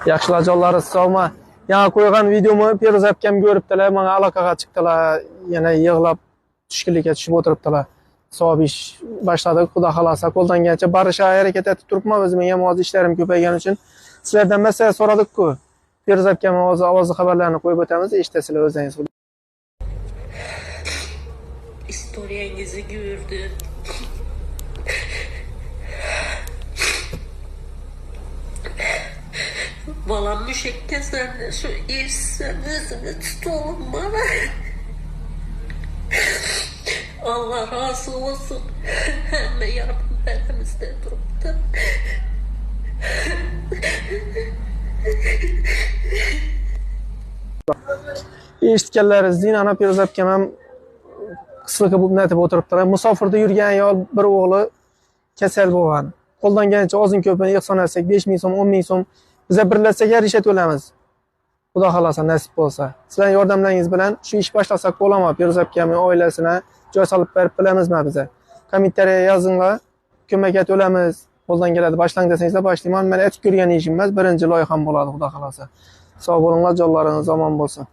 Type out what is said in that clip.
Yaxshilar jonlari sog'mi? Yana qo'ygan videomni Feruz akam ko'ribdilar, menga aloqaga chiqdilar. Yana yig'lab tushkunlikka tushib o'tiribdilar. Savob ish boshladik, xudo xolasa qo'ldan kelgancha barcha harakat etib turibman. O'zimga ham hozir ishlarim ko'paygani uchun sizlardan masala so'radik-ku. Feruz akam ovoz xabarlarini qo'yib o'tamiz, eshitasizlar o'zingiz. Historiyangizni gördüm. Balam müşekke sen de şu irsen özünü tutalım bana. Allah razı olsun. Hem de yardımlarımızda durup da. Eshitganlaringizdek, ana Feruz akam ham qisqa bo'lib netib o'tiribdilar. Musofirda yurgan ayol bir o'g'li kasal bo'lgan. Qo'ldan kelgancha ozin ko'pini ehson etsak 5 ming so'm, 10 ming so'm biza birlashsak rishat o'lamiz. Xudo xolasa nasib bo'lsa. Sizlarning yordamlaringiz bilan shu ish boshlasak bo'ladimi? Feruz akamning oilasini joy solib berib bilamizmi biza? Kommentariyaga yozinglar. Ko'makka to'lamiz. Qo'ldan keladi, boshlang desangizlar boshlayman. Men aytib ko'rgan ishim emas, birinchi loyiham bo'ladi, xudo xolasa. Sog' bo'linglar, jonlaringiz omon bo'lsin.